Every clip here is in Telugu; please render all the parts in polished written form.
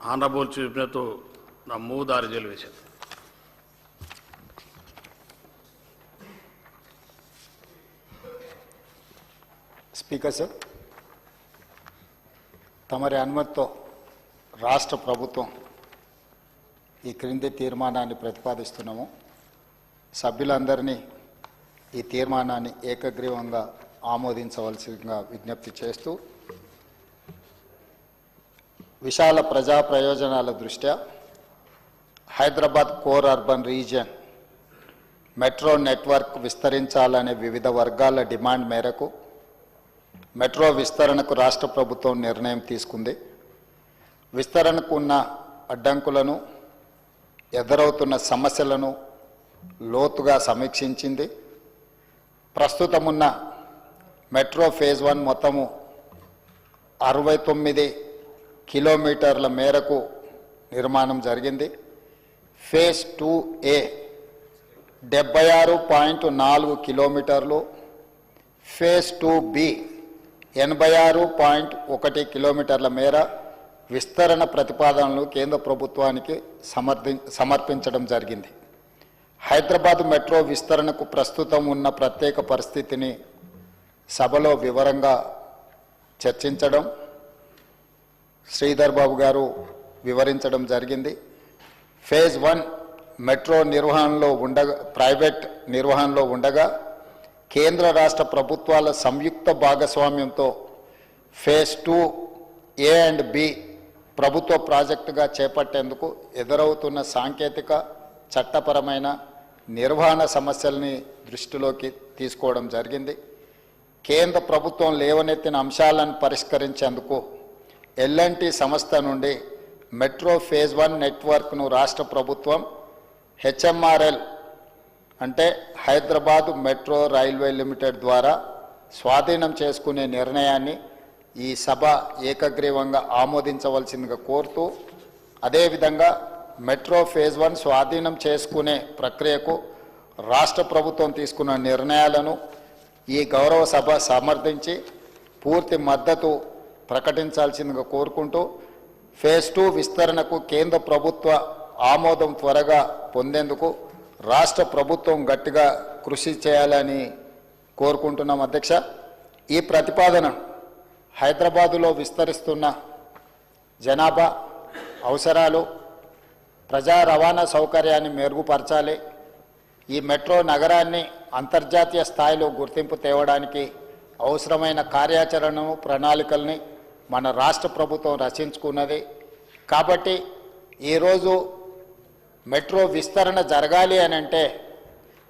Honorable Chief Minister, the move the resolution. Speaker sir, తమరి అనుమతితో రాష్ట్ర ప్రభుత్వం ఈ క్రింది తీర్మానాన్ని ప్రతిపాదిస్తున్నాము. సభ్యులందరినీ ఈ తీర్మానాన్ని ఏకగ్రీవంగా ఆమోదించవలసిందిగా విజ్ఞప్తి చేస్తూ, విశాల ప్రజా ప్రయోజనాల దృష్ట్యా Hyderabad core urban region metro network విస్తరించాలనే వివిధ వర్గాల డిమాండ్ మేరకు మెట్రో విస్తరణకు రాష్ట్ర ప్రభుత్వం నిర్ణయం తీసుకుంది. విస్తరణకు ఉన్న అడ్డంకులను, ఎదురవుతున్న సమస్యలను లోతుగా సమీక్షించింది. ప్రస్తుతమున్న మెట్రో ఫేజ్ 1 మొత్తము 69 కిలోమీటర్ల మేరకు నిర్మాణం జరిగింది. ఫేజ్ 2A 76.4 కిలోమీటర్లు, ఫేజ్ 2B 86.1 కిలోమీటర్ల మేర విస్తరణ ప్రతిపాదనలు కేంద్ర ప్రభుత్వానికి సమర్పించడం జరిగింది. హైదరాబాద్ మెట్రో విస్తరణకు ప్రస్తుతం ఉన్న ప్రత్యేక పరిస్థితిని సభలో వివరంగా చర్చించడం శ్రీధర్ బాబు గారు వివరించడం జరిగింది. ఫేజ్ 1 మెట్రో నిర్వహణలో ప్రైవేట్ నిర్వహణలో ఉండగా కేంద్ర రాష్ట్ర ప్రభుత్వాల సంయుక్త భాగస్వామ్యంతో ఫేజ్ 2A అండ్ B ప్రభుత్వ ప్రాజెక్టుగా చేపట్టేందుకు ఎదురవుతున్న సాంకేతిక, చట్టపరమైన, నిర్వహణ సమస్యల్ని దృష్టిలోకి తీసుకోవడం జరిగింది. కేంద్ర ప్రభుత్వం లేవనెత్తిన అంశాలను పరిష్కరించేందుకు L&T సంస్థ నుండి మెట్రో ఫేజ్ 1 నెట్వర్క్ను రాష్ట్ర ప్రభుత్వం HMRL అంటే హైదరాబాద్ మెట్రో రైల్వే లిమిటెడ్ ద్వారా స్వాధీనం చేసుకునే నిర్ణయాన్ని ఈ సభ ఏకగ్రీవంగా ఆమోదించవలసిందిగా కోరుతూ, అదేవిధంగా మెట్రో ఫేజ్ 1 స్వాధీనం చేసుకునే ప్రక్రియకు రాష్ట్ర ప్రభుత్వం తీసుకున్న నిర్ణయాలను ఈ గౌరవ సభ సమర్థించి పూర్తి మద్దతు ప్రకటించాల్సిందిగా కోరుకుంటూ, ఫేజ్ 2 విస్తరణకు కేంద్ర ప్రభుత్వ ఆమోదం త్వరగా పొందేందుకు రాష్ట్ర ప్రభుత్వం గట్టిగా కృషి చేయాలని కోరుకుంటున్నాం. అధ్యక్ష, ఈ ప్రతిపాదన హైదరాబాదులో విస్తరిస్తున్న జనాభా అవసరాలు, ప్రజా రవాణా సౌకర్యాన్ని మెరుగుపరచాలి. ఈ మెట్రో నగరాన్ని అంతర్జాతీయ స్థాయిలో గుర్తింపు తేవడానికి అవసరమైన కార్యాచరణను, ప్రణాళికల్ని మన రాష్ట్ర ప్రభుత్వం రచించుకున్నది. కాబట్టి ఈరోజు మెట్రో విస్తరణ జరగాలి అని అంటే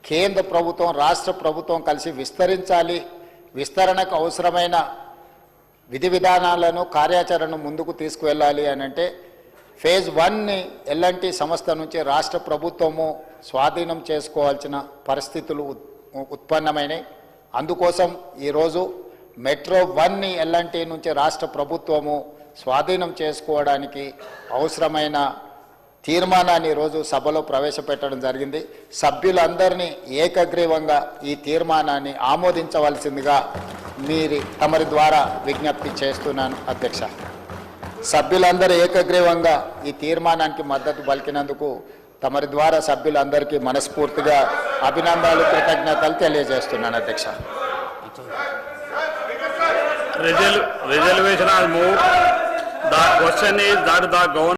కేంద్ర ప్రభుత్వం, రాష్ట్ర ప్రభుత్వం కలిసి విస్తరించాలి. విస్తరణకు అవసరమైన విధి విధానాలను, కార్యాచరణను ముందుకు తీసుకువెళ్ళాలి అని అంటే ఫేజ్ 1ని L&T సంస్థ నుంచి రాష్ట్ర ప్రభుత్వము స్వాధీనం చేసుకోవాల్సిన పరిస్థితులు ఉత్పన్నమైనవి. అందుకోసం ఈరోజు మెట్రో 1ని L&T నుంచి రాష్ట్ర ప్రభుత్వము స్వాధీనం చేసుకోవడానికి అవసరమైన తీర్మానాన్ని ఈరోజు సభలో ప్రవేశపెట్టడం జరిగింది. సభ్యులందరినీ ఏకగ్రీవంగా ఈ తీర్మానాన్ని ఆమోదించవలసిందిగా తమరి ద్వారా విజ్ఞప్తి చేస్తున్నాను. అధ్యక్ష, సభ్యులందరూ ఏకగ్రీవంగా ఈ తీర్మానానికి మద్దతు పలికినందుకు తమరి ద్వారా సభ్యులందరికీ మనస్ఫూర్తిగా అభినందనలు, కృతజ్ఞతలు తెలియజేస్తున్నాను. అధ్యక్ష, resolution has moved. The question is that the government